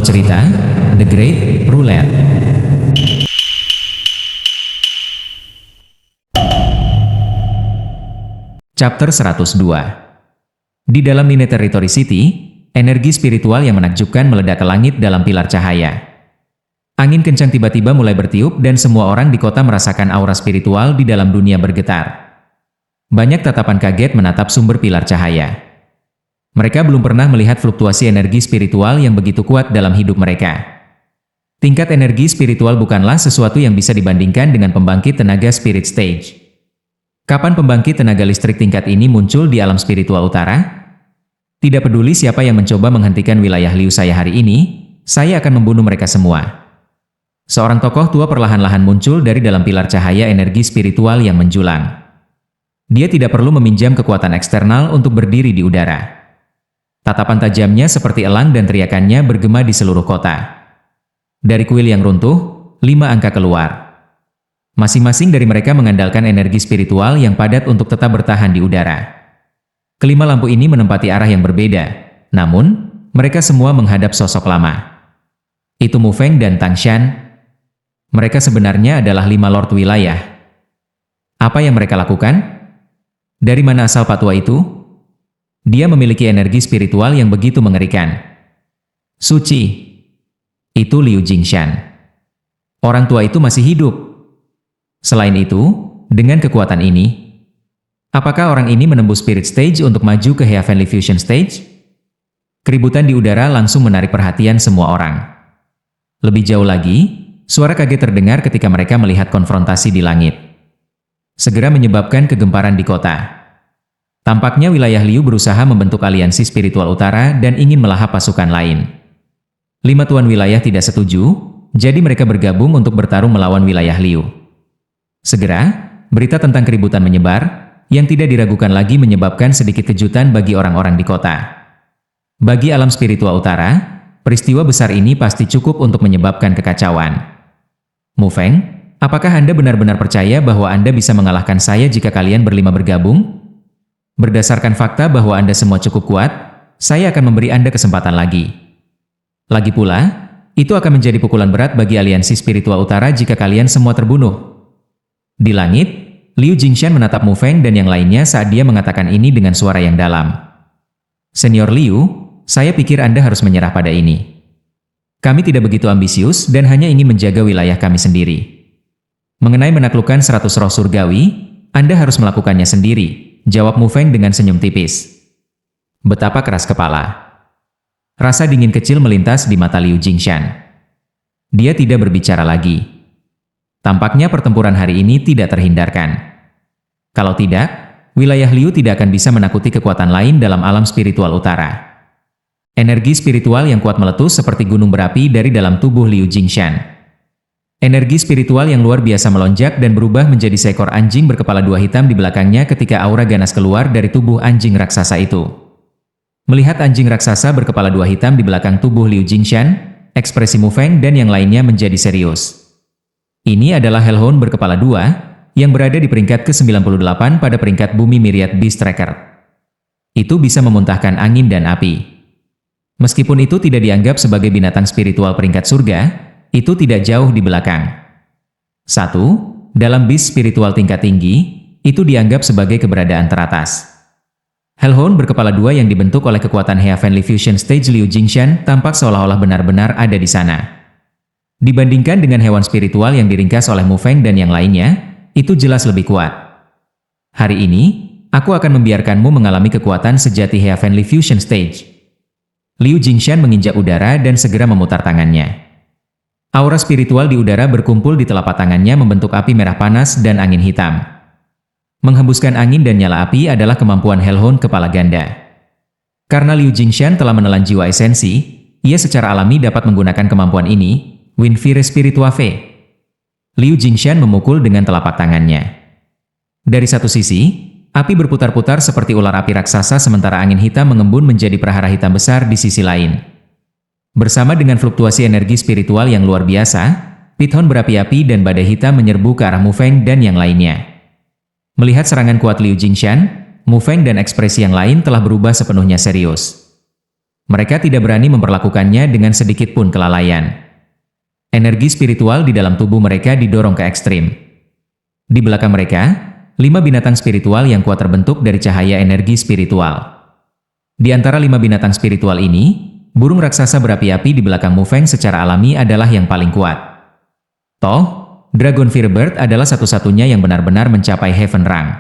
cerita The Great Roulette. Chapter 102. Di dalam Nine Territory City, energi spiritual yang menakjubkan meledak ke langit dalam pilar cahaya. Angin kencang tiba-tiba mulai bertiup dan semua orang di kota merasakan aura spiritual di dalam dunia bergetar. Banyak tatapan kaget menatap sumber pilar cahaya. Mereka belum pernah melihat fluktuasi energi spiritual yang begitu kuat dalam hidup mereka. Tingkat energi spiritual bukanlah sesuatu yang bisa dibandingkan dengan pembangkit tenaga spirit stage. Kapan pembangkit tenaga listrik tingkat ini muncul di alam spiritual utara? Tidak peduli siapa yang mencoba menghentikan wilayah Liu saya hari ini, saya akan membunuh mereka semua. Seorang tokoh tua perlahan-lahan muncul dari dalam pilar cahaya energi spiritual yang menjulang. Dia tidak perlu meminjam kekuatan eksternal untuk berdiri di udara. Tatapan tajamnya seperti elang dan teriakannya bergema di seluruh kota. Dari kuil yang runtuh, 5 angka keluar. Masing-masing dari mereka mengandalkan energi spiritual yang padat untuk tetap bertahan di udara. Kelima lampu ini menempati arah yang berbeda, namun mereka semua menghadap sosok lama. Itu Mu Feng dan Tang Shan. Mereka sebenarnya adalah 5 lord wilayah. Apa yang mereka lakukan? Dari mana asal Pak Tua itu? Dia memiliki energi spiritual yang begitu mengerikan. Suci. Itu Liu Jingshan. Orang tua itu masih hidup. Selain itu, dengan kekuatan ini, apakah orang ini menembus spirit stage untuk maju ke Heavenly Fusion Stage? Keributan di udara langsung menarik perhatian semua orang. Lebih jauh lagi, suara kaget terdengar ketika mereka melihat konfrontasi di langit. Segera menyebabkan kegemparan di kota. Tampaknya wilayah Liu berusaha membentuk aliansi spiritual utara dan ingin melahap pasukan lain. 5 tuan wilayah tidak setuju, jadi mereka bergabung untuk bertarung melawan wilayah Liu. Segera, berita tentang keributan menyebar, yang tidak diragukan lagi menyebabkan sedikit kejutan bagi orang-orang di kota. Bagi alam spiritual utara, peristiwa besar ini pasti cukup untuk menyebabkan kekacauan. Mu Feng, apakah Anda benar-benar percaya bahwa Anda bisa mengalahkan saya jika kalian berlima bergabung? Berdasarkan fakta bahwa Anda semua cukup kuat, saya akan memberi Anda kesempatan lagi. Lagi pula, itu akan menjadi pukulan berat bagi aliansi spiritual utara jika kalian semua terbunuh. Di langit, Liu Jingshan menatap Mu Feng dan yang lainnya saat dia mengatakan ini dengan suara yang dalam. Senior Liu, saya pikir Anda harus menyerah pada ini. Kami tidak begitu ambisius dan hanya ingin menjaga wilayah kami sendiri. Mengenai menaklukkan 100 roh surgawi, Anda harus melakukannya sendiri. Jawab Mu Feng dengan senyum tipis. Betapa keras kepala. Rasa dingin kecil melintas di mata Liu Jingshan. Dia tidak berbicara lagi. Tampaknya pertempuran hari ini tidak terhindarkan. Kalau tidak, wilayah Liu tidak akan bisa menakuti kekuatan lain dalam alam spiritual utara. Energi spiritual yang kuat meletus seperti gunung berapi dari dalam tubuh Liu Jingshan. Energi spiritual yang luar biasa melonjak dan berubah menjadi seekor anjing berkepala 2 hitam di belakangnya ketika aura ganas keluar dari tubuh anjing raksasa itu. Melihat anjing raksasa berkepala 2 hitam di belakang tubuh Liu Jingshan, ekspresi Mu Feng dan yang lainnya menjadi serius. Ini adalah Hellhound berkepala 2, yang berada di peringkat ke-98 pada peringkat bumi Myriad Beast Tracker. Itu bisa memuntahkan angin dan api. Meskipun itu tidak dianggap sebagai binatang spiritual peringkat surga, itu tidak jauh di belakang. 1. Dalam beast spiritual tingkat tinggi, itu dianggap sebagai keberadaan teratas. Hellhound berkepala 2 yang dibentuk oleh kekuatan Heavenly Fusion Stage Liu Jingshan tampak seolah-olah benar-benar ada di sana. Dibandingkan dengan hewan spiritual yang diringkas oleh Mu Feng dan yang lainnya, itu jelas lebih kuat. Hari ini, aku akan membiarkanmu mengalami kekuatan sejati Heavenly Fusion Stage. Liu Jingshan menginjak udara dan segera memutar tangannya. Aura spiritual di udara berkumpul di telapak tangannya membentuk api merah panas dan angin hitam. Menghembuskan angin dan nyala api adalah kemampuan Hellhound kepala ganda. Karena Liu Jingshan telah menelan jiwa esensi, ia secara alami dapat menggunakan kemampuan ini, Wind Fire Spirituave. Liu Jingshan memukul dengan telapak tangannya. Dari satu sisi, api berputar-putar seperti ular api raksasa sementara angin hitam mengembun menjadi prahara hitam besar di sisi lain. Bersama dengan fluktuasi energi spiritual yang luar biasa, Pithon berapi-api dan badai hitam menyerbu ke arah Mu Feng dan yang lainnya. Melihat serangan kuat Liu Jingshan, Mu Feng dan ekspresi yang lain telah berubah sepenuhnya serius. Mereka tidak berani memperlakukannya dengan sedikit pun kelalaian. Energi spiritual di dalam tubuh mereka didorong ke ekstrim. Di belakang mereka, 5 binatang spiritual yang kuat terbentuk dari cahaya energi spiritual. Di antara 5 binatang spiritual ini, burung raksasa berapi-api di belakang Mufeng secara alami adalah yang paling kuat. Toh, Dragon Firebird adalah satu-satunya yang benar-benar mencapai Heaven Rank.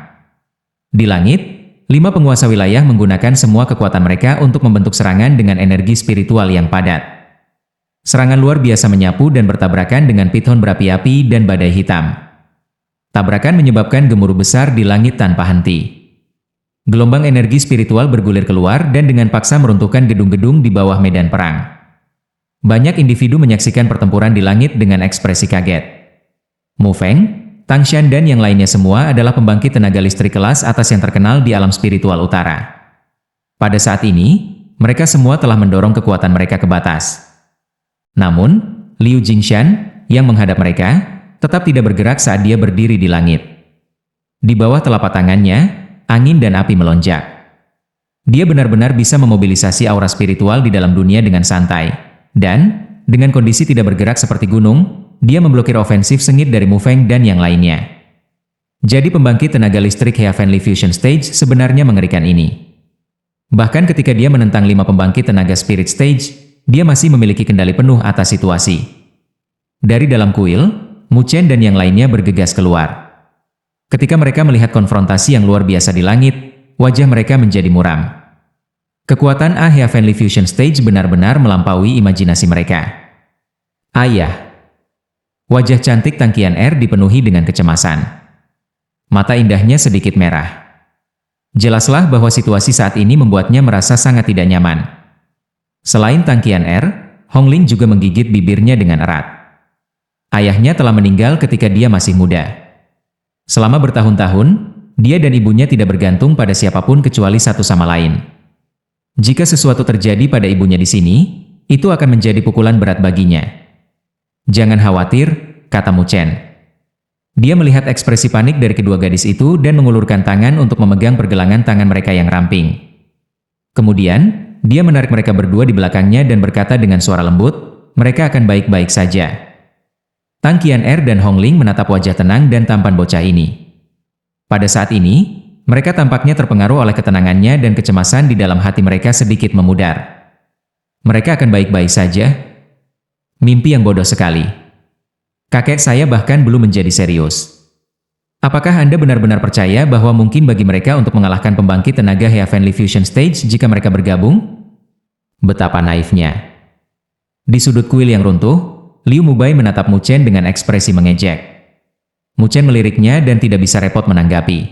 Di langit, 5 penguasa wilayah menggunakan semua kekuatan mereka untuk membentuk serangan dengan energi spiritual yang padat. Serangan luar biasa menyapu dan bertabrakan dengan piton berapi-api dan badai hitam. Tabrakan menyebabkan gemuruh besar di langit tanpa henti. Gelombang energi spiritual bergulir keluar dan dengan paksa meruntuhkan gedung-gedung di bawah medan perang. Banyak individu menyaksikan pertempuran di langit dengan ekspresi kaget. Mufeng, Tangshan dan yang lainnya semua adalah pembangkit tenaga listrik kelas atas yang terkenal di alam spiritual utara. Pada saat ini, mereka semua telah mendorong kekuatan mereka ke batas. Namun, Liu Jingshan, yang menghadap mereka, tetap tidak bergerak saat dia berdiri di langit. Di bawah telapak tangannya, angin dan api melonjak. Dia benar-benar bisa memobilisasi aura spiritual di dalam dunia dengan santai. Dan, dengan kondisi tidak bergerak seperti gunung, dia memblokir ofensif sengit dari Mufeng dan yang lainnya. Jadi pembangkit tenaga listrik Heavenly Fusion Stage sebenarnya mengerikan ini. Bahkan ketika dia menentang 5 pembangkit tenaga Spirit Stage, dia masih memiliki kendali penuh atas situasi. Dari dalam kuil, Mu Chen dan yang lainnya bergegas keluar. Ketika mereka melihat konfrontasi yang luar biasa di langit, wajah mereka menjadi muram. Kekuatan Heavenly Fusion Stage benar-benar melampaui imajinasi mereka. Ayah. Wajah cantik Tang Qian'er dipenuhi dengan kecemasan. Mata indahnya sedikit merah. Jelaslah bahwa situasi saat ini membuatnya merasa sangat tidak nyaman. Selain Tang Qian'er, Hong Ling juga menggigit bibirnya dengan erat. Ayahnya telah meninggal ketika dia masih muda. Selama bertahun-tahun, dia dan ibunya tidak bergantung pada siapapun kecuali satu sama lain. Jika sesuatu terjadi pada ibunya di sini, itu akan menjadi pukulan berat baginya. Jangan khawatir, kata Mu Chen. Dia melihat ekspresi panik dari kedua gadis itu dan mengulurkan tangan untuk memegang pergelangan tangan mereka yang ramping. Kemudian, dia menarik mereka berdua di belakangnya dan berkata dengan suara lembut, mereka akan baik-baik saja. Tang Qian'er dan Hong Ling menatap wajah tenang dan tampan bocah ini. Pada saat ini, mereka tampaknya terpengaruh oleh ketenangannya dan kecemasan di dalam hati mereka sedikit memudar. Mereka akan baik-baik saja. Mimpi yang bodoh sekali. Kakek saya bahkan belum menjadi serius. Apakah Anda benar-benar percaya bahwa mungkin bagi mereka untuk mengalahkan pembangkit tenaga Heavenly Fusion Stage jika mereka bergabung? Betapa naifnya. Di sudut kuil yang runtuh, Liu Mubai menatap Mu Chen dengan ekspresi mengejek. Mu Chen meliriknya dan tidak bisa repot menanggapi.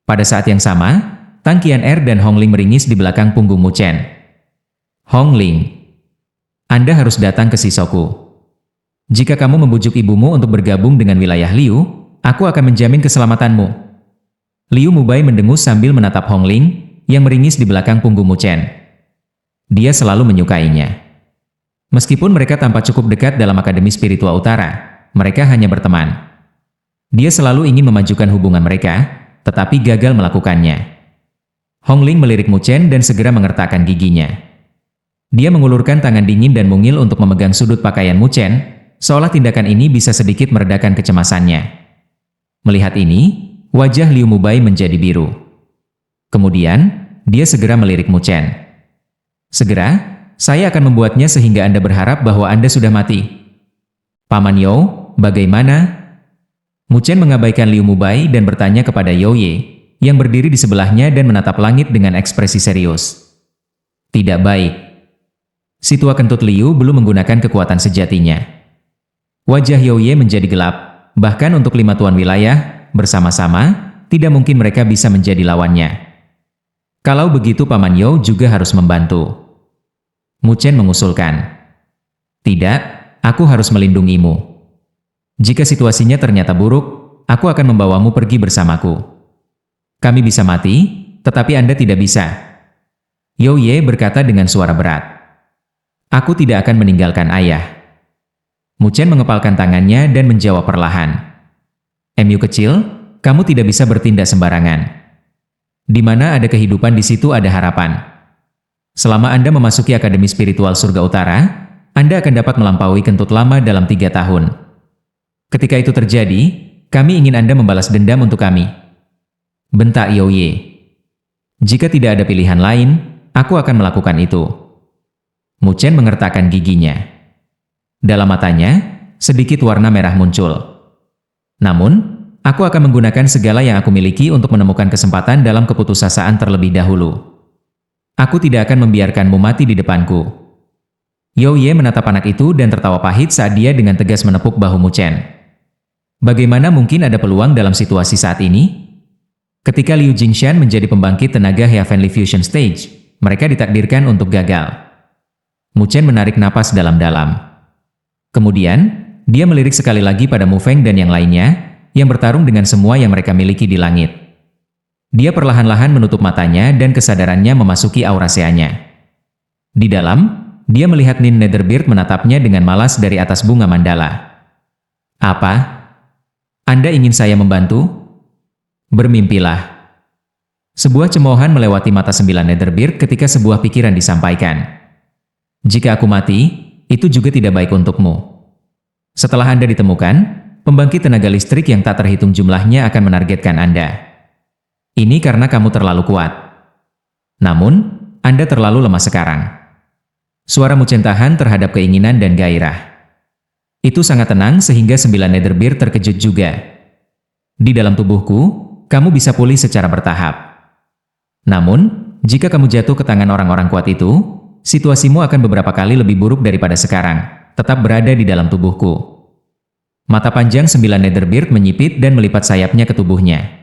Pada saat yang sama, Tang Qian'er dan Hong Ling meringis di belakang punggung Mu Chen. Hong Ling, Anda harus datang ke Shisoku. Jika kamu membujuk ibumu untuk bergabung dengan wilayah Liu, aku akan menjamin keselamatanmu. Liu Mubai mendengus sambil menatap Hong Ling, yang meringis di belakang punggung Mu Chen. Dia selalu menyukainya. Meskipun mereka tampak cukup dekat dalam Akademi Spiritual Utara, mereka hanya berteman. Dia selalu ingin memajukan hubungan mereka, tetapi gagal melakukannya. Hong Ling melirik Mu Chen dan segera mengertakkan giginya. Dia mengulurkan tangan dingin dan mungil untuk memegang sudut pakaian Mu Chen, seolah tindakan ini bisa sedikit meredakan kecemasannya. Melihat ini, wajah Liu Mubai menjadi biru. Kemudian, dia segera melirik Mu Chen. Segera, saya akan membuatnya sehingga Anda berharap bahwa Anda sudah mati. Paman You, bagaimana? Mu Chen mengabaikan Liu Mubai dan bertanya kepada You Ye, yang berdiri di sebelahnya dan menatap langit dengan ekspresi serius. Tidak baik. Si tua kentut Liu belum menggunakan kekuatan sejatinya. Wajah You Ye menjadi gelap, bahkan untuk 5 tuan wilayah, bersama-sama, tidak mungkin mereka bisa menjadi lawannya. Kalau begitu Paman You juga harus membantu. Mu Chen mengusulkan. Tidak, aku harus melindungimu. Jika situasinya ternyata buruk, aku akan membawamu pergi bersamaku. Kami bisa mati, tetapi Anda tidak bisa. You Ye berkata dengan suara berat. Aku tidak akan meninggalkan ayah. Mu Chen mengepalkan tangannya dan menjawab perlahan. Mu kecil, kamu tidak bisa bertindak sembarangan. Di mana ada kehidupan di situ ada harapan. Selama Anda memasuki Akademi Spiritual Surga Utara, Anda akan dapat melampaui kentut lama dalam 3 tahun. Ketika itu terjadi, kami ingin Anda membalas dendam untuk kami. Bentak Youye. Jika tidak ada pilihan lain, aku akan melakukan itu. Mu Chen mengertakkan giginya. Dalam matanya, sedikit warna merah muncul. Namun, aku akan menggunakan segala yang aku miliki untuk menemukan kesempatan dalam keputusasaan terlebih dahulu. Aku tidak akan membiarkanmu mati di depanku. Youye menatap anak itu dan tertawa pahit saat dia dengan tegas menepuk bahu Mu Chen. Bagaimana mungkin ada peluang dalam situasi saat ini? Ketika Liu Jingshan menjadi pembangkit tenaga Heavenly Fusion Stage, mereka ditakdirkan untuk gagal. Mu Chen menarik napas dalam-dalam. Kemudian, dia melirik sekali lagi pada Mu Feng dan yang lainnya, yang bertarung dengan semua yang mereka miliki di langit. Dia perlahan-lahan menutup matanya dan kesadarannya memasuki auraseanya. Di dalam, dia melihat Nin Netherbeard menatapnya dengan malas dari atas bunga mandala. Apa? Anda ingin saya membantu? Bermimpilah. Sebuah cemoohan melewati mata 9 Netherbeard ketika sebuah pikiran disampaikan. Jika aku mati, itu juga tidak baik untukmu. Setelah Anda ditemukan, pembangkit tenaga listrik yang tak terhitung jumlahnya akan menargetkan Anda. Ini karena kamu terlalu kuat. Namun, Anda terlalu lemah sekarang. Suara Mu Chen tahan terhadap keinginan dan gairah. Itu sangat tenang sehingga 9 Netherbeard terkejut juga. Di dalam tubuhku, kamu bisa pulih secara bertahap. Namun, jika kamu jatuh ke tangan orang-orang kuat itu, situasimu akan beberapa kali lebih buruk daripada sekarang, tetap berada di dalam tubuhku. Mata panjang 9 Netherbeard menyipit dan melipat sayapnya ke tubuhnya.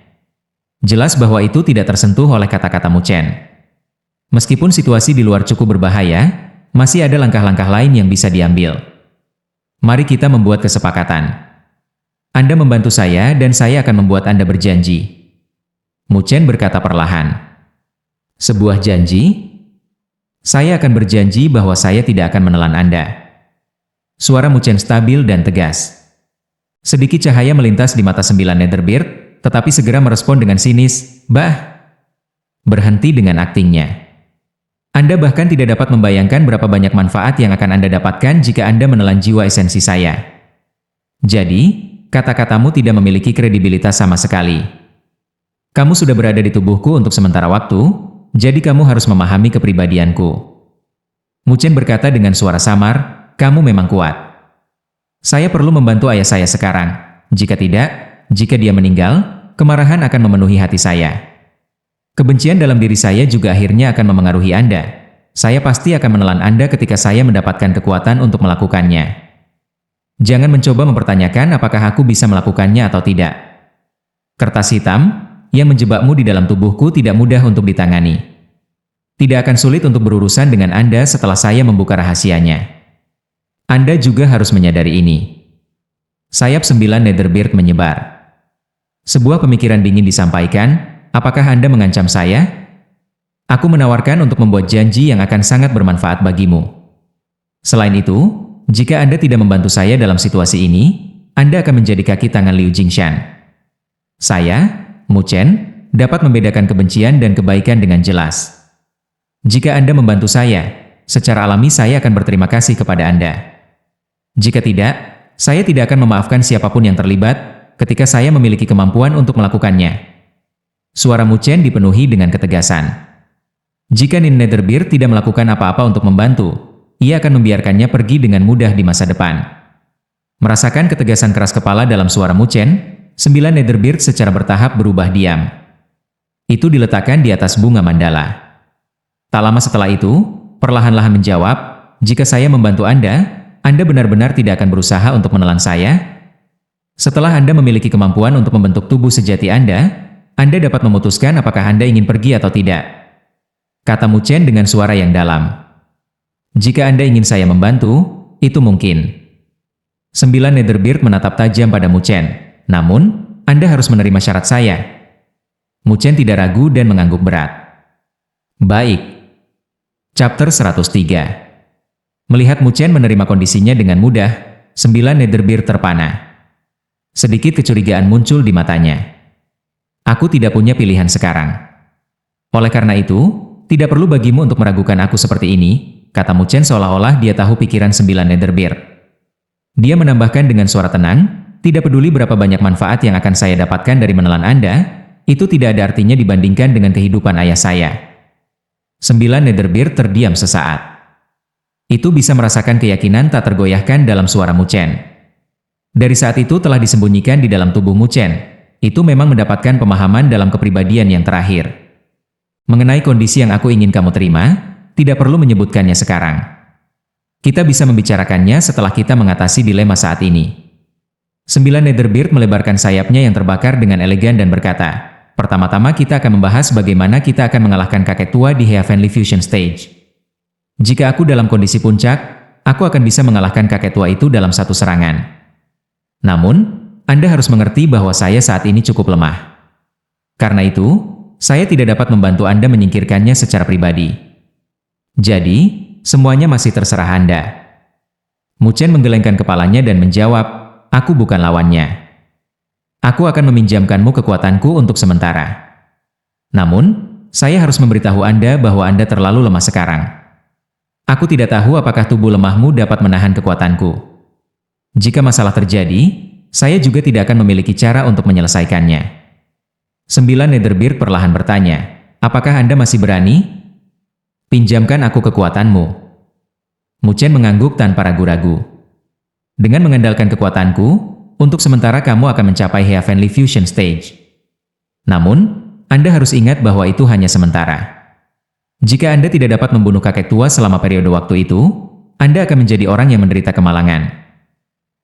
Jelas bahwa itu tidak tersentuh oleh kata-kata Mu Chen. Meskipun situasi di luar cukup berbahaya, masih ada langkah-langkah lain yang bisa diambil. Mari kita membuat kesepakatan. Anda membantu saya dan saya akan membuat Anda berjanji. Mu Chen berkata perlahan. Sebuah janji? Saya akan berjanji bahwa saya tidak akan menelan Anda. Suara Mu Chen stabil dan tegas. Sedikit cahaya melintas di mata 9 Netherbeard, tetapi segera merespon dengan sinis, "Bah!" Berhenti dengan aktingnya. Anda bahkan tidak dapat membayangkan berapa banyak manfaat yang akan Anda dapatkan jika Anda menelan jiwa esensi saya. Jadi, kata-katamu tidak memiliki kredibilitas sama sekali. Kamu sudah berada di tubuhku untuk sementara waktu, jadi kamu harus memahami kepribadianku. Mu Chen berkata dengan suara samar, kamu memang kuat. Saya perlu membantu ayah saya sekarang. Jika tidak, jika dia meninggal, kemarahan akan memenuhi hati saya. Kebencian dalam diri saya juga akhirnya akan memengaruhi Anda. Saya pasti akan menelan Anda ketika saya mendapatkan kekuatan untuk melakukannya. Jangan mencoba mempertanyakan apakah aku bisa melakukannya atau tidak. Kertas hitam yang menjebakmu di dalam tubuhku tidak mudah untuk ditangani. Tidak akan sulit untuk berurusan dengan Anda setelah saya membuka rahasianya. Anda juga harus menyadari ini. Sayap 9 Netherbeard menyebar. Sebuah pemikiran dingin disampaikan, apakah Anda mengancam saya? Aku menawarkan untuk membuat janji yang akan sangat bermanfaat bagimu. Selain itu, jika Anda tidak membantu saya dalam situasi ini, Anda akan menjadi kaki tangan Liu Jingshan. Saya, Mu Chen, dapat membedakan kebencian dan kebaikan dengan jelas. Jika Anda membantu saya, secara alami saya akan berterima kasih kepada Anda. Jika tidak, saya tidak akan memaafkan siapapun yang terlibat ketika saya memiliki kemampuan untuk melakukannya. Suara Mu Chen dipenuhi dengan ketegasan. Jika Nin Netherbeard tidak melakukan apa-apa untuk membantu, ia akan membiarkannya pergi dengan mudah di masa depan. Merasakan ketegasan keras kepala dalam suara Mu Chen, 9 Netherbeard secara bertahap berubah diam. Itu diletakkan di atas bunga mandala. Tak lama setelah itu, perlahan-lahan menjawab, jika saya membantu Anda benar-benar tidak akan berusaha untuk menelan saya? Setelah Anda memiliki kemampuan untuk membentuk tubuh sejati Anda dapat memutuskan apakah Anda ingin pergi atau tidak. Kata Mu Chen dengan suara yang dalam. Jika Anda ingin saya membantu, itu mungkin. 9 Netherbeard menatap tajam pada Mu Chen. Namun, Anda harus menerima syarat saya. Mu Chen tidak ragu dan mengangguk berat. Baik. Chapter 103. Melihat Mu Chen menerima kondisinya dengan mudah, 9 Netherbeard terpana. Sedikit kecurigaan muncul di matanya. Aku tidak punya pilihan sekarang. Oleh karena itu, tidak perlu bagimu untuk meragukan aku seperti ini, kata Mu Chen seolah-olah dia tahu pikiran 9 Netherbeard. Dia menambahkan dengan suara tenang, tidak peduli berapa banyak manfaat yang akan saya dapatkan dari menelan Anda, itu tidak ada artinya dibandingkan dengan kehidupan ayah saya. 9 Netherbeard terdiam sesaat. Itu bisa merasakan keyakinan tak tergoyahkan dalam suara Mu Chen. Dari saat itu telah disembunyikan di dalam tubuh Mu Chen. Itu memang mendapatkan pemahaman dalam kepribadian yang terakhir. Mengenai kondisi yang aku ingin kamu terima, tidak perlu menyebutkannya sekarang. Kita bisa membicarakannya setelah kita mengatasi dilema saat ini. 9 Netherbeard melebarkan sayapnya yang terbakar dengan elegan dan berkata, pertama-tama kita akan membahas bagaimana kita akan mengalahkan kakek tua di Heavenly Fusion Stage. Jika aku dalam kondisi puncak, aku akan bisa mengalahkan kakek tua itu dalam satu serangan. Namun, Anda harus mengerti bahwa saya saat ini cukup lemah. Karena itu, saya tidak dapat membantu Anda menyingkirkannya secara pribadi. Jadi, semuanya masih terserah Anda. Mu Chen menggelengkan kepalanya dan menjawab, aku bukan lawannya. Aku akan meminjamkanmu kekuatanku untuk sementara. Namun, saya harus memberitahu Anda bahwa Anda terlalu lemah sekarang. Aku tidak tahu apakah tubuh lemahmu dapat menahan kekuatanku. Jika masalah terjadi, saya juga tidak akan memiliki cara untuk menyelesaikannya. 9 Netherbeard perlahan bertanya, apakah Anda masih berani? Pinjamkan aku kekuatanmu. Mu Chen mengangguk tanpa ragu-ragu. Dengan mengandalkan kekuatanku, untuk sementara kamu akan mencapai Heavenly Fusion Stage. Namun, Anda harus ingat bahwa itu hanya sementara. Jika Anda tidak dapat membunuh kakek tua selama periode waktu itu, Anda akan menjadi orang yang menderita kemalangan.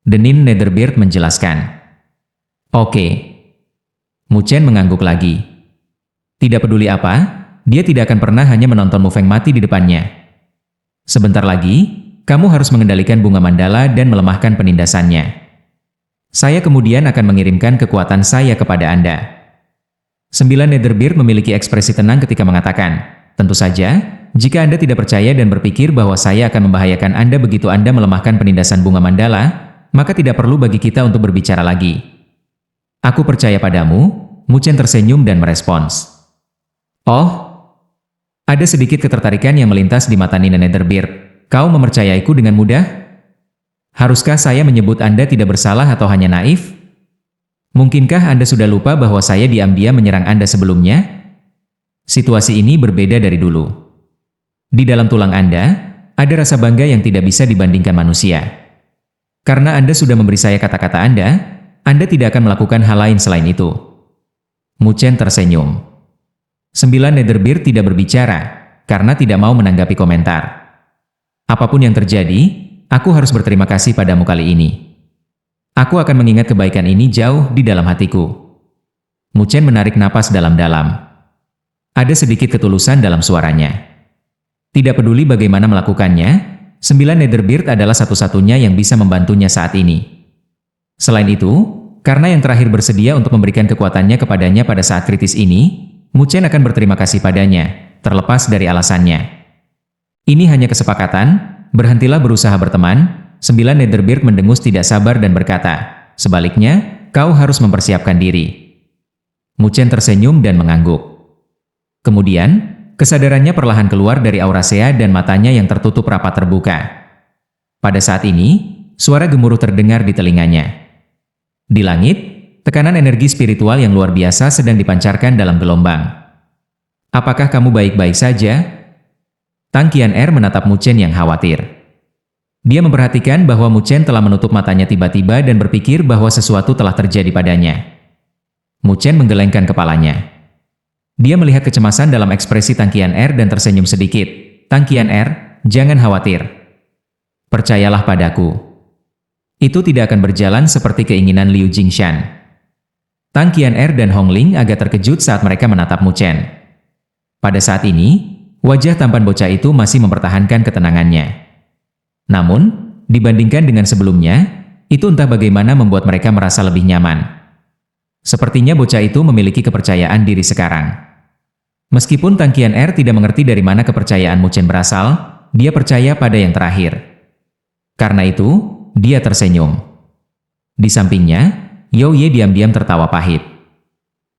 Denin Netherbeard menjelaskan. Oke. Mu Chen mengangguk lagi. Tidak peduli apa, dia tidak akan pernah hanya menonton Mu Feng mati di depannya. Sebentar lagi, kamu harus mengendalikan bunga mandala dan melemahkan penindasannya. Saya kemudian akan mengirimkan kekuatan saya kepada Anda. 9 Netherbeard memiliki ekspresi tenang ketika mengatakan, tentu saja, jika Anda tidak percaya dan berpikir bahwa saya akan membahayakan Anda begitu Anda melemahkan penindasan bunga mandala, maka tidak perlu bagi kita untuk berbicara lagi. Aku percaya padamu, Mu Chen tersenyum dan merespons. Oh, ada sedikit ketertarikan yang melintas di mata Nina Netherbeard. Kau mempercayaiku dengan mudah? Haruskah saya menyebut Anda tidak bersalah atau hanya naif? Mungkinkah Anda sudah lupa bahwa saya diam-diam menyerang Anda sebelumnya? Situasi ini berbeda dari dulu. Di dalam tulang Anda, ada rasa bangga yang tidak bisa dibandingkan manusia. Karena Anda sudah memberi saya kata-kata Anda tidak akan melakukan hal lain selain itu. Mu Chen tersenyum. 9 Netherbeard tidak berbicara, karena tidak mau menanggapi komentar. Apapun yang terjadi, aku harus berterima kasih padamu kali ini. Aku akan mengingat kebaikan ini jauh di dalam hatiku. Mu Chen menarik napas dalam-dalam. Ada sedikit ketulusan dalam suaranya. Tidak peduli bagaimana melakukannya, 9 Netherbeard adalah satu-satunya yang bisa membantunya saat ini. Selain itu, karena yang terakhir bersedia untuk memberikan kekuatannya kepadanya pada saat kritis ini, Mu Chen akan berterima kasih padanya, terlepas dari alasannya. Ini hanya kesepakatan, berhentilah berusaha berteman. 9 Netherbeard mendengus tidak sabar dan berkata, sebaliknya, kau harus mempersiapkan diri. Mu Chen tersenyum dan mengangguk. Kemudian, kesadarannya perlahan keluar dari Auracea dan matanya yang tertutup rapat terbuka. Pada saat ini, suara gemuruh terdengar di telinganya. Di langit, tekanan energi spiritual yang luar biasa sedang dipancarkan dalam gelombang. Apakah kamu baik-baik saja? Tang Qian'er menatap Mu Chen yang khawatir. Dia memperhatikan bahwa Mu Chen telah menutup matanya tiba-tiba dan berpikir bahwa sesuatu telah terjadi padanya. Mu Chen menggelengkan kepalanya. Dia melihat kecemasan dalam ekspresi Tang Qian'er dan tersenyum sedikit. Tang Qian'er, jangan khawatir. Percayalah padaku. Itu tidak akan berjalan seperti keinginan Liu Jingshan. Tang Qian'er dan Hong Ling agak terkejut saat mereka menatap Mu Chen. Pada saat ini, wajah tampan bocah itu masih mempertahankan ketenangannya. Namun, dibandingkan dengan sebelumnya, itu entah bagaimana membuat mereka merasa lebih nyaman. Sepertinya bocah itu memiliki kepercayaan diri sekarang. Meskipun Tang Qian'er tidak mengerti dari mana kepercayaan Mu Chen berasal, dia percaya pada yang terakhir. Karena itu, dia tersenyum. Di sampingnya, Yao Ye diam-diam tertawa pahit.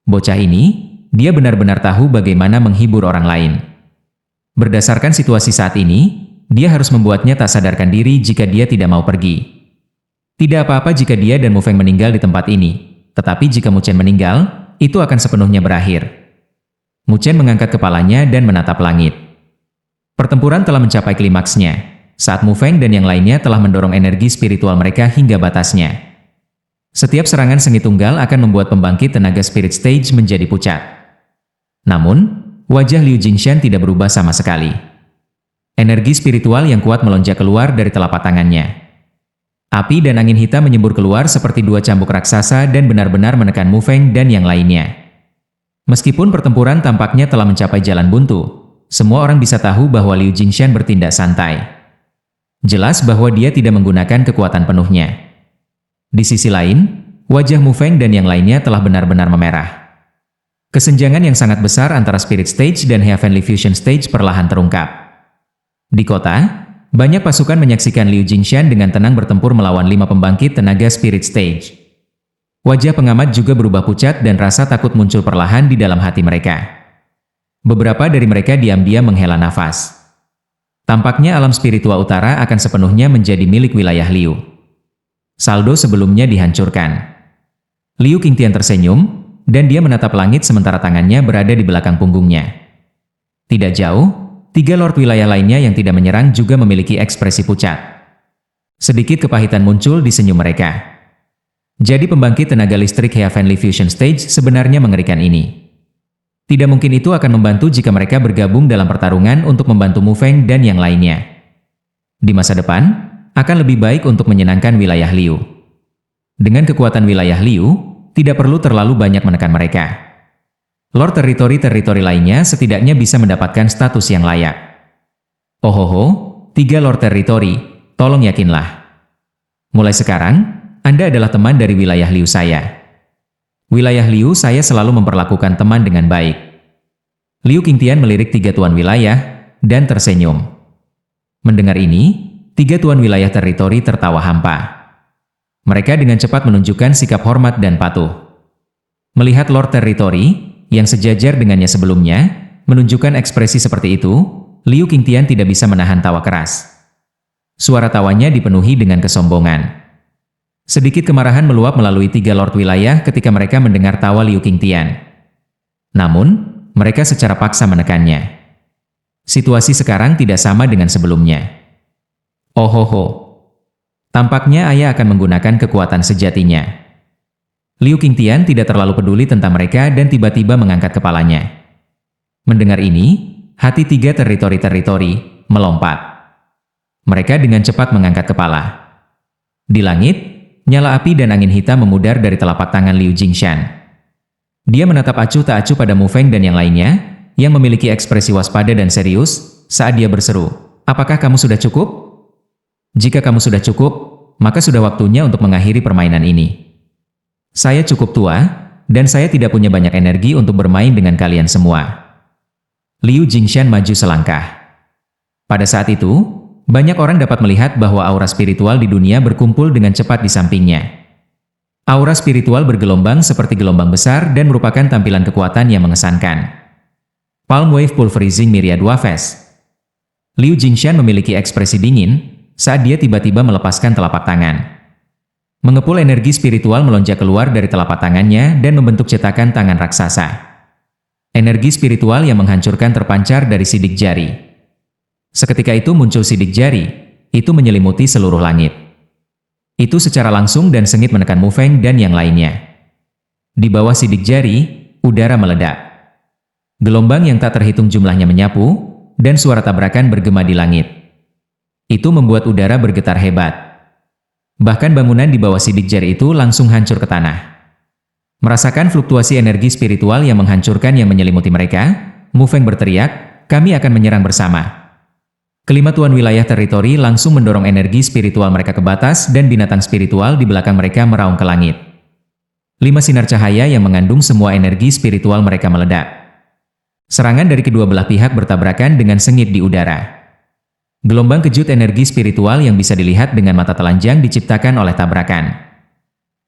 Bocah ini, dia benar-benar tahu bagaimana menghibur orang lain. Berdasarkan situasi saat ini, dia harus membuatnya tak sadarkan diri jika dia tidak mau pergi. Tidak apa-apa jika dia dan Mu Feng meninggal di tempat ini, tetapi jika Mu Chen meninggal, itu akan sepenuhnya berakhir. Mu Chen mengangkat kepalanya dan menatap langit. Pertempuran telah mencapai klimaksnya, saat Mu Feng dan yang lainnya telah mendorong energi spiritual mereka hingga batasnya. Setiap serangan sengit tunggal akan membuat pembangkit tenaga spirit stage menjadi pucat. Namun, wajah Liu Jingshan tidak berubah sama sekali. Energi spiritual yang kuat melonjak keluar dari telapak tangannya. Api dan angin hitam menyembur keluar seperti dua cambuk raksasa dan benar-benar menekan Mu Feng dan yang lainnya. Meskipun pertempuran tampaknya telah mencapai jalan buntu, semua orang bisa tahu bahwa Liu Jingshan bertindak santai. Jelas bahwa dia tidak menggunakan kekuatan penuhnya. Di sisi lain, wajah Mu Feng dan yang lainnya telah benar-benar memerah. Kesenjangan yang sangat besar antara Spirit Stage dan Heavenly Fusion Stage perlahan terungkap. Di kota, banyak pasukan menyaksikan Liu Jingshan dengan tenang bertempur melawan 5 pembangkit tenaga Spirit Stage. Wajah pengamat juga berubah pucat dan rasa takut muncul perlahan di dalam hati mereka. Beberapa dari mereka diam-diam menghela nafas. Tampaknya alam spiritual utara akan sepenuhnya menjadi milik wilayah Liu. Saldo sebelumnya dihancurkan. Liu Qingtian tersenyum, dan dia menatap langit sementara tangannya berada di belakang punggungnya. Tidak jauh, 3 lord wilayah lainnya yang tidak menyerang juga memiliki ekspresi pucat. Sedikit kepahitan muncul di senyum mereka. Jadi pembangkit tenaga listrik Heavenly Fusion Stage sebenarnya mengerikan ini. Tidak mungkin itu akan membantu jika mereka bergabung dalam pertarungan untuk membantu Mu Feng dan yang lainnya. Di masa depan, akan lebih baik untuk menyenangkan wilayah Liu. Dengan kekuatan wilayah Liu, tidak perlu terlalu banyak menekan mereka. Lord teritori-teritori lainnya setidaknya bisa mendapatkan status yang layak. Ohoho, 3 Lord teritori, tolong yakinlah. Mulai sekarang, Anda adalah teman dari wilayah Liu saya. Wilayah Liu saya selalu memperlakukan teman dengan baik. Liu Qingtian melirik 3 tuan wilayah, dan tersenyum. Mendengar ini, 3 tuan wilayah teritori tertawa hampa. Mereka dengan cepat menunjukkan sikap hormat dan patuh. Melihat Lord teritori, yang sejajar dengannya sebelumnya, menunjukkan ekspresi seperti itu, Liu Qingtian tidak bisa menahan tawa keras. Suara tawanya dipenuhi dengan kesombongan. Sedikit kemarahan meluap melalui 3 lord wilayah ketika mereka mendengar tawa Liu Qingtian. Namun, mereka secara paksa menekannya. Situasi sekarang tidak sama dengan sebelumnya. Ohoho. Tampaknya ayah akan menggunakan kekuatan sejatinya. Liu Qingtian tidak terlalu peduli tentang mereka dan tiba-tiba mengangkat kepalanya. Mendengar ini, hati 3 teritori-teritori melompat. Mereka dengan cepat mengangkat kepala. Di langit, nyala api dan angin hitam memudar dari telapak tangan Liu Jingshan. Dia menatap acuh tak acuh pada Mu Feng dan yang lainnya, yang memiliki ekspresi waspada dan serius, saat dia berseru, "Apakah kamu sudah cukup? Jika kamu sudah cukup, maka sudah waktunya untuk mengakhiri permainan ini. Saya cukup tua, dan saya tidak punya banyak energi untuk bermain dengan kalian semua." Liu Jingshan maju selangkah. Pada saat itu, banyak orang dapat melihat bahwa aura spiritual di dunia berkumpul dengan cepat di sampingnya. Aura spiritual bergelombang seperti gelombang besar dan merupakan tampilan kekuatan yang mengesankan. Palm Wave Pulverizing Myriad Waves. Liu Jingshan memiliki ekspresi dingin saat dia tiba-tiba melepaskan telapak tangan. Mengepul energi spiritual melonjak keluar dari telapak tangannya dan membentuk cetakan tangan raksasa. Energi spiritual yang menghancurkan terpancar dari sidik jari. Seketika itu muncul sidik jari, itu menyelimuti seluruh langit. Itu secara langsung dan sengit menekan Mu Feng dan yang lainnya. Di bawah sidik jari, udara meledak. Gelombang yang tak terhitung jumlahnya menyapu, dan suara tabrakan bergema di langit. Itu membuat udara bergetar hebat. Bahkan bangunan di bawah sidik jari itu langsung hancur ke tanah. Merasakan fluktuasi energi spiritual yang menghancurkan yang menyelimuti mereka, Mu Feng berteriak, "Kami akan menyerang bersama." Kelima tuan wilayah teritori langsung mendorong energi spiritual mereka ke batas dan binatang spiritual di belakang mereka meraung ke langit. 5 sinar cahaya yang mengandung semua energi spiritual mereka meledak. Serangan dari kedua belah pihak bertabrakan dengan sengit di udara. Gelombang kejut energi spiritual yang bisa dilihat dengan mata telanjang diciptakan oleh tabrakan.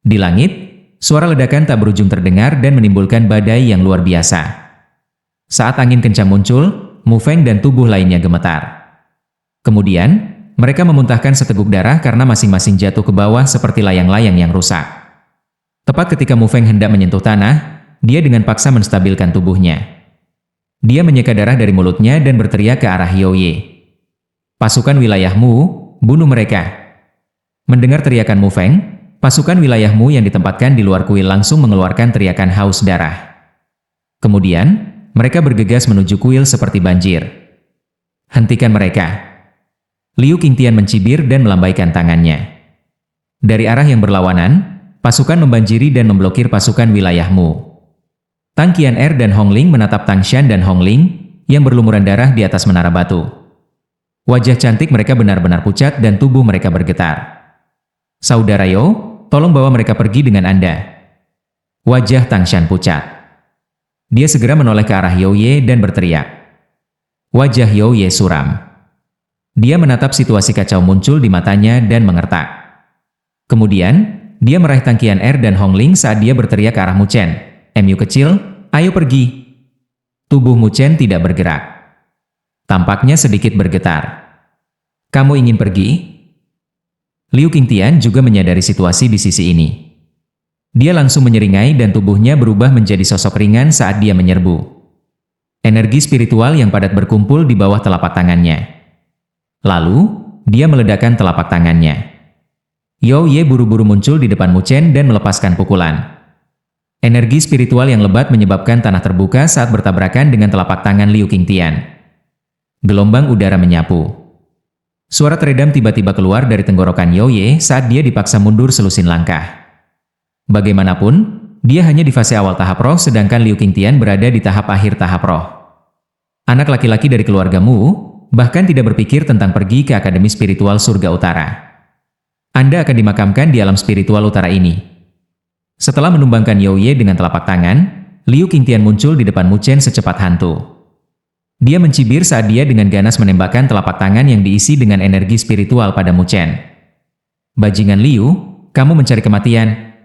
Di langit, suara ledakan tak berujung terdengar dan menimbulkan badai yang luar biasa. Saat angin kencang muncul, Mu Feng dan tubuh lainnya gemetar. Kemudian, mereka memuntahkan seteguk darah karena masing-masing jatuh ke bawah seperti layang-layang yang rusak. Tepat ketika Mu Feng hendak menyentuh tanah, dia dengan paksa menstabilkan tubuhnya. Dia menyeka darah dari mulutnya dan berteriak ke arah Yao Ye. "Pasukan wilayahmu, bunuh mereka!" Mendengar teriakan Mu Feng, pasukan wilayahmu yang ditempatkan di luar kuil langsung mengeluarkan teriakan haus darah. Kemudian, mereka bergegas menuju kuil seperti banjir. "Hentikan mereka!" Liu Qingtian mencibir dan melambaikan tangannya. Dari arah yang berlawanan, pasukan membanjiri dan memblokir pasukan wilayahmu. Tang Qian'er dan Hong Ling menatap Tang Shan dan Hong Ling yang berlumuran darah di atas menara batu. Wajah cantik mereka benar-benar pucat dan tubuh mereka bergetar. "Saudara Yao, tolong bawa mereka pergi dengan Anda." Wajah Tang Shan pucat. Dia segera menoleh ke arah Yao Ye dan berteriak. Wajah Yao Ye suram. Dia menatap situasi kacau muncul di matanya dan mengertak. Kemudian, dia meraih Tang Qian'er dan Hong Ling saat dia berteriak ke arah Mu Chen. "Mu kecil, ayo pergi." Tubuh Mu Chen tidak bergerak. Tampaknya sedikit bergetar. "Kamu ingin pergi?" Liu Qingtian juga menyadari situasi di sisi ini. Dia langsung menyeringai dan tubuhnya berubah menjadi sosok ringan saat dia menyerbu. Energi spiritual yang padat berkumpul di bawah telapak tangannya. Lalu, dia meledakkan telapak tangannya. Yao Ye buru-buru muncul di depan Mu Chen dan melepaskan pukulan. Energi spiritual yang lebat menyebabkan tanah terbuka saat bertabrakan dengan telapak tangan Liu Qingtian. Gelombang udara menyapu. Suara teredam tiba-tiba keluar dari tenggorokan Yao Ye saat dia dipaksa mundur selusin langkah. Bagaimanapun, dia hanya di fase awal tahap roh sedangkan Liu Qingtian berada di tahap akhir tahap roh. Anak laki-laki dari keluargamu bahkan tidak berpikir tentang pergi ke Akademi Spiritual Surga Utara. Anda akan dimakamkan di alam spiritual utara ini. Setelah menumbangkan Yao Ye dengan telapak tangan, Liu Qingtian muncul di depan Mu Chen secepat hantu. Dia mencibir saat dia dengan ganas menembakkan telapak tangan yang diisi dengan energi spiritual pada Mu Chen. "Bajingan Liu, kamu mencari kematian."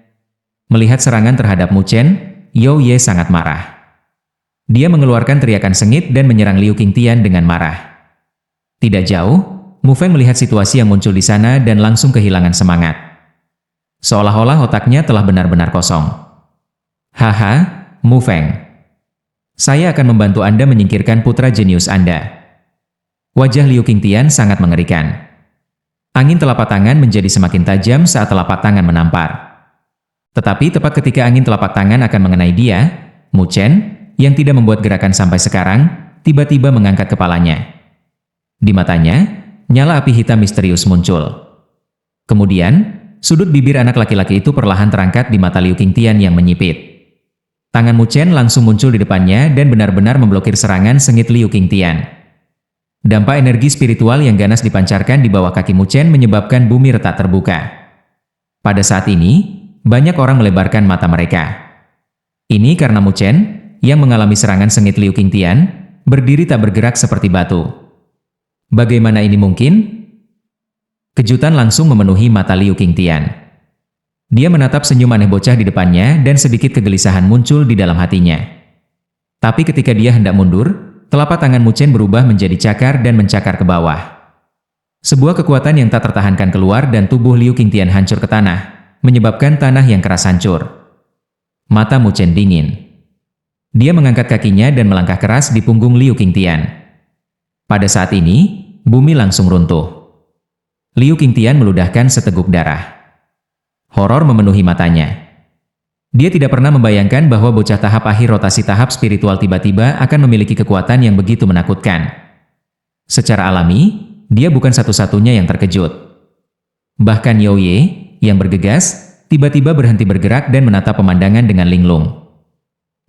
Melihat serangan terhadap Mu Chen, Yao Ye sangat marah. Dia mengeluarkan teriakan sengit dan menyerang Liu Qingtian dengan marah. Tidak jauh, Mu Feng melihat situasi yang muncul di sana dan langsung kehilangan semangat. Seolah-olah otaknya telah benar-benar kosong. "Haha, Mu Feng. Saya akan membantu Anda menyingkirkan putra jenius Anda." Wajah Liu Qingtian sangat mengerikan. Angin telapak tangan menjadi semakin tajam saat telapak tangan menampar. Tetapi tepat ketika angin telapak tangan akan mengenai dia, Mu Chen, yang tidak membuat gerakan sampai sekarang, tiba-tiba mengangkat kepalanya. Di matanya, nyala api hitam misterius muncul. Kemudian, sudut bibir anak laki-laki itu perlahan terangkat di mata Liu Qingtian yang menyipit. Tangan Mu Chen langsung muncul di depannya dan benar-benar memblokir serangan sengit Liu Qingtian. Dampak energi spiritual yang ganas dipancarkan di bawah kaki Mu Chen menyebabkan bumi retak terbuka. Pada saat ini, banyak orang melebarkan mata mereka. Ini karena Mu Chen, yang mengalami serangan sengit Liu Qingtian, berdiri tak bergerak seperti batu. Bagaimana ini mungkin? Kejutan langsung memenuhi mata Liu Qingtian. Dia menatap senyum aneh bocah di depannya dan sedikit kegelisahan muncul di dalam hatinya. Tapi ketika dia hendak mundur, telapak tangan Mu Chen berubah menjadi cakar dan mencakar ke bawah. Sebuah kekuatan yang tak tertahankan keluar dan tubuh Liu Qingtian hancur ke tanah, menyebabkan tanah yang keras hancur. Mata Mu Chen dingin. Dia mengangkat kakinya dan melangkah keras di punggung Liu Qingtian. Pada saat ini, bumi langsung runtuh. Liu Qingtian meludahkan seteguk darah. Horor memenuhi matanya. Dia tidak pernah membayangkan bahwa bocah tahap akhir rotasi tahap spiritual tiba-tiba akan memiliki kekuatan yang begitu menakutkan. Secara alami, dia bukan satu-satunya yang terkejut. Bahkan Yao Ye, yang bergegas, tiba-tiba berhenti bergerak dan menatap pemandangan dengan linglung.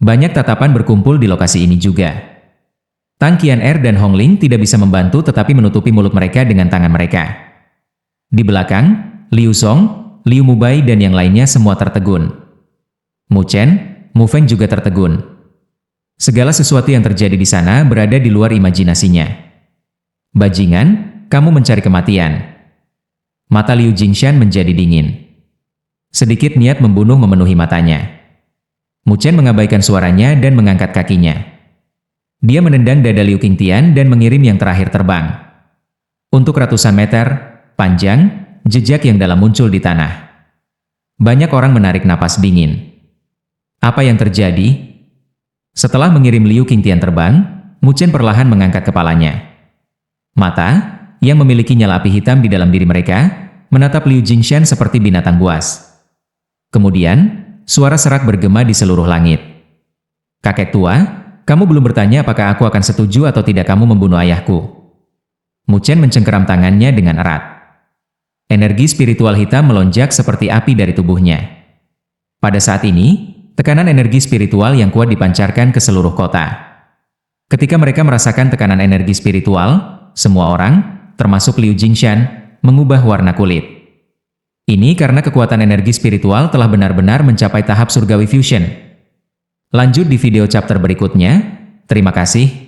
Banyak tatapan berkumpul di lokasi ini juga. Tang Qian'er dan Hong Ling tidak bisa membantu tetapi menutupi mulut mereka dengan tangan mereka. Di belakang, Liu Song, Liu Mubai dan yang lainnya semua tertegun. Mu Chen, Mu Feng juga tertegun. Segala sesuatu yang terjadi di sana berada di luar imajinasinya. Bajingan, kamu mencari kematian. Mata Liu Jingshan menjadi dingin. Sedikit niat membunuh memenuhi matanya. Mu Chen mengabaikan suaranya dan mengangkat kakinya. Dia menendang dada Liu Qingtian dan mengirim yang terakhir terbang. Untuk ratusan meter panjang, jejak yang dalam muncul di tanah. Banyak orang menarik napas dingin. Apa yang terjadi? Setelah mengirim Liu Qingtian terbang, Mu Chen perlahan mengangkat kepalanya. Mata, yang memiliki nyala api hitam di dalam diri mereka, menatap Liu Jingshan seperti binatang buas. Kemudian, suara serak bergema di seluruh langit. Kakek tua, kamu belum bertanya apakah aku akan setuju atau tidak kamu membunuh ayahku. Mu Chen mencengkeram tangannya dengan erat. Energi spiritual hitam melonjak seperti api dari tubuhnya. Pada saat ini, tekanan energi spiritual yang kuat dipancarkan ke seluruh kota. Ketika mereka merasakan tekanan energi spiritual, semua orang, termasuk Liu Jingshan, mengubah warna kulit. Ini karena kekuatan energi spiritual telah benar-benar mencapai tahap surgawi fusion. Lanjut di video chapter berikutnya. Terima kasih.